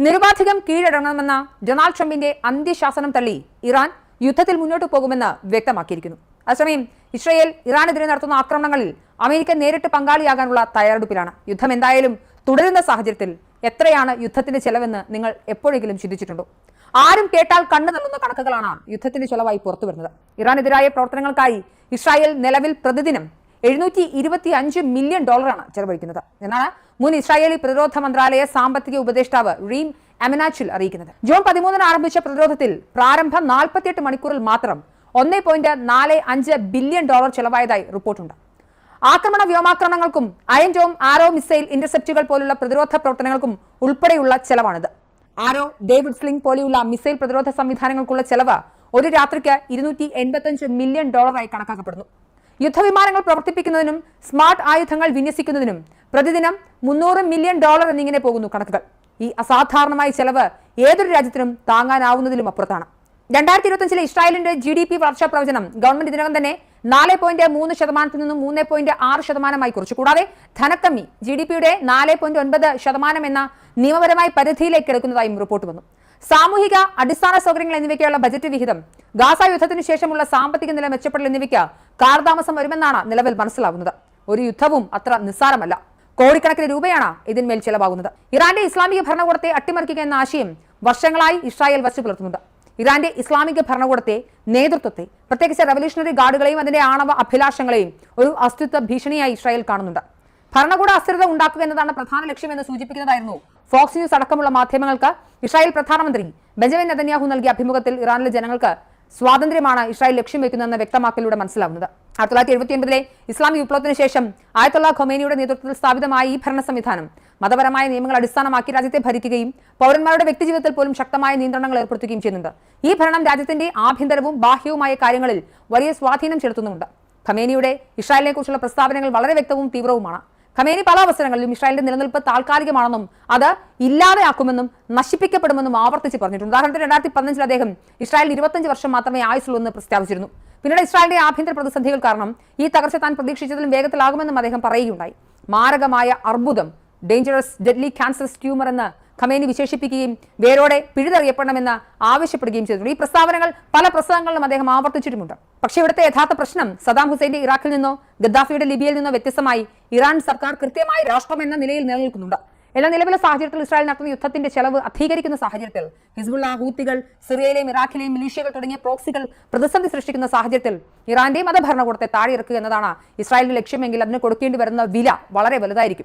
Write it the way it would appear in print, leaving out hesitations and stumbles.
നിരുപാധികം കീഴടങ്ങണമെന്ന ഡൊണാൾഡ് ട്രംപിന്റെ അന്ത്യശാസനം തള്ളി ഇറാൻ യുദ്ധത്തിൽ മുന്നോട്ട് പോകുമെന്ന് വ്യക്തമാക്കിയിരിക്കുന്നു. അതേസമയം ഇസ്രായേൽ ഇറാനെതിരെ നടത്തുന്ന ആക്രമണങ്ങളിൽ അമേരിക്ക നേരിട്ട് പങ്കാളിയാകാനുള്ള തയ്യാറെടുപ്പിലാണ്. യുദ്ധം എന്തായാലും തുടരുന്ന സാഹചര്യത്തിൽ എത്രയാണ് യുദ്ധത്തിന്റെ ചെലവെന്ന് നിങ്ങൾ എപ്പോഴെങ്കിലും ചിന്തിച്ചിട്ടുണ്ടോ? ആരും കേട്ടാൽ കണ്ണു തള്ളുന്ന കണക്കുകളാണ് യുദ്ധത്തിന്റെ ചെലവായി പുറത്തു വരുന്നത്. ഇറാനെതിരായ പ്രവർത്തനങ്ങൾക്കായി ഇസ്രായേൽ നിലവിൽ പ്രതിദിനം $725 മില്യൺ ചെലവഴിക്കുന്നത് എന്നാണ് മുൻ ഇസ്രായേലി പ്രതിരോധ മന്ത്രാലയ സാമ്പത്തിക ഉപദേഷ്ടാവ് റീം അമിനാച്ചിൽ അറിയിക്കുന്നത്. ജൂൺ 13 ആരംഭിച്ച പ്രതിരോധത്തിൽ പ്രാരംഭ 48 മണിക്കൂറിൽ മാത്രം $1.45 ബില്യൺ ചെലവായതായി റിപ്പോർട്ടുണ്ട്. ആക്രമണ വ്യോമാക്രമണങ്ങൾക്കും അയൺ ഡോം ആരോ മിസൈൽ ഇന്റർസെപ്റ്റുകൾ പോലുള്ള പ്രതിരോധ പ്രവർത്തനങ്ങൾക്കും ഉൾപ്പെടെയുള്ള ചെലവാണിത്. ആരോ ഡേവിഡ് സ്ലിംഗ് പോലെയുള്ള മിസൈൽ പ്രതിരോധ സംവിധാനങ്ങൾക്കുള്ള ചെലവ് ഒരു രാത്രിക്ക് $285 മില്യൺ കണക്കാക്കപ്പെടുന്നു. യുദ്ധവിമാനങ്ങൾ പ്രവർത്തിപ്പിക്കുന്നതിനും സ്മാർട്ട് ആയുധങ്ങൾ വിന്യസിക്കുന്നതിനും പ്രതിദിനം $300 മില്യൺ എന്നിങ്ങനെ പോകുന്നു കണക്കുകൾ. ഈ അസാധാരണമായ ചെലവ് ഏതൊരു രാജ്യത്തിനും താങ്ങാനാവുന്നതിലും അപ്പുറത്താണ്. 2025 ഇസ്രായേലിന്റെ GDP വളർച്ചാ പ്രവചനം ഗവൺമെന്റ് ഇതിനകം തന്നെ 4.3% നിന്നും 3.6% കുറച്ചു. കൂടാതെ ധനക്കമ്മി GDPയുടെ 4.9% എന്ന നിയമപരമായ പരിധിയിലേക്ക് എടുക്കുന്നതായും റിപ്പോർട്ട് വന്നു. സാമൂഹിക അടിസ്ഥാന സൗകര്യങ്ങൾ എന്നിവയ്ക്കുള്ള ബജറ്റ് വിഹിതം, ഗാസ യുദ്ധത്തിന് ശേഷമുള്ള സാമ്പത്തിക നില മെച്ചപ്പെടൽ എന്നിവയ്ക്ക് കാലതാമസം വരുമെന്നാണ് നിലവിൽ മനസ്സിലാവുന്നത്. ഒരു യുദ്ധവും അത്ര നിസ്സാരമല്ല. കോടിക്കണക്കിന് രൂപയാണ് ഇതിന്മേൽ ചെലവാകുന്നത്. ഇറാന്റെ ഇസ്ലാമിക ഭരണകൂടത്തെ അട്ടിമറിക്കുക എന്ന ആശയം വർഷങ്ങളായി ഇസ്രായേൽ വച്ചു പുലർത്തുന്നുണ്ട്. ഇറാന്റെ ഇസ്ലാമിക ഭരണകൂടത്തെ, നേതൃത്വത്തെ, പ്രത്യേകിച്ച് റവല്യൂഷണറി ഗാർഡുകളെയും അതിന്റെ ആണവ അഭിലാഷങ്ങളെയും ഒരു അസ്തിത്വ ഭീഷണിയായി ഇസ്രായേൽ കാണുന്നുണ്ട്. ഭരണകൂട അസ്ഥിരത ഉണ്ടാക്കുക എന്നതാണ് പ്രധാന ലക്ഷ്യമെന്ന് സൂചിപ്പിക്കുന്നതായിരുന്നു ഫോക്സ് ന്യൂസ് അടക്കമുള്ള മാധ്യമങ്ങൾക്ക് ഇസ്രായേൽ പ്രധാനമന്ത്രി ബെഞ്ചമിൻ നെതന്യാഹു നൽകിയ അഭിമുഖത്തിൽ ഇറാനിലെ ജനങ്ങൾക്ക് സ്വാതന്ത്ര്യമാണ് ഇസ്രായേൽ ലക്ഷ്യം വെക്കുന്നതെന്ന വ്യക്തമാക്കലിലൂടെ മനസ്സിലാവുന്നത്. 1979 ഇസ്ലാമിക വിപ്ലവത്തിന് ശേഷം ആയത്തുള്ള ഖൊമേനിയുടെ നേതൃത്വത്തിൽ സ്ഥാപിതമായ ഈ ഭരണ സംവിധാനം മതപരമായ നിയമങ്ങൾ അടിസ്ഥാനമാക്കി രാജ്യത്തെ ഭരിക്കുകയും പൗരന്മാരുടെ വ്യക്തിജീവിതത്തിൽ പോലും ശക്തമായ നിയന്ത്രണങ്ങൾ ഏർപ്പെടുത്തുകയും ചെയ്യുന്നുണ്ട്. ഈ ഭരണം രാജ്യത്തിന്റെ ആഭ്യന്തരവും ബാഹ്യവുമായ കാര്യങ്ങളിൽ വലിയ സ്വാധീനം ചെലുത്തുന്നുണ്ട്. ഖമേനിയുടെ ഇസ്രായേലിനെ കുറിച്ചുള്ള പ്രസ്താവനകൾ വളരെ വ്യക്തവും തീവ്രവുമാണ്. ഖമേനി പല അവസരങ്ങളിലും ഇസ്രായേലിന്റെ നിലനിൽപ്പ് താൽക്കാലികമാണെന്നും അത് ഇല്ലാതെയാക്കുമെന്നും നശിപ്പിക്കപ്പെടുമെന്നും ആവർത്തിച്ച് പറഞ്ഞിട്ടുണ്ട്. ഉദാഹരണത്തിന് 2015 അദ്ദേഹം ഇസ്രായേലിന് 25 വർഷം മാത്രമേ ആയുസുള്ളൂ എന്ന് പ്രസ്താവിച്ചിരുന്നു. പിന്നീട് ഇസ്രായേലിന്റെ ആഭ്യന്തര പ്രതിസന്ധികൾ കാരണം ഈ തകർച്ച താൻ പ്രതീക്ഷിച്ചതിലും വേഗത്തിലാകുമെന്നും അദ്ദേഹം പറയുകയുണ്ടായി. മാരകമായ അർബുദം, ഡേഞ്ചറസ് ഡെഡ്ലി ക്യാൻസർ ട്യൂമർ എന്ന് ഖമേനി വിശേഷിപ്പിക്കുകയും വേരോടെ പിഴുതെറിയപ്പെടണമെന്ന് ആവശ്യപ്പെടുകയും ചെയ്തിട്ടുണ്ട്. ഈ പ്രസ്താവനകൾ പല പ്രസംഗങ്ങളിലും അദ്ദേഹം ആവർത്തിച്ചിട്ടുമുണ്ട്. പക്ഷേ ഇവിടുത്തെ യഥാർത്ഥ പ്രശ്നം സദാം ഹുസൈന്റെ ഇറാഖിൽ നിന്നോ ഗദ്ദാഫിയുടെ ലിബിയയിൽ നിന്നോ വ്യത്യസ്തമായി ഇറാൻ സർക്കാർ കൃത്യമായ രാഷ്ട്രം എന്ന നിലയിൽ നിലനിൽക്കുന്നുണ്ട്. എല്ലാ നിലവിലെ സാഹചര്യത്തിൽ ഇസ്രായേൽ നടത്തുന്ന യുദ്ധത്തിന്റെ ചെലവ് അധികരിക്കുന്ന സാഹചര്യത്തിൽ ഹിസ്ബുള്ള, ഹൂത്തികൾ, സിറിയയിലെയും ഇറാഖിലെയും മിലീഷ്യകൾ തുടങ്ങിയ പ്രോക്സികൾ പ്രതിസന്ധി സൃഷ്ടിക്കുന്ന സാഹചര്യത്തിൽ ഇറാന്റെ മതഭരണകൂടത്തെ താഴെയിറക്കുക എന്നതാണ് ഇസ്രായേലിന്റെ ലക്ഷ്യമെങ്കിൽ അതിന് കൊടുക്കേണ്ടി വരുന്ന വില വളരെ വലുതായിരിക്കും.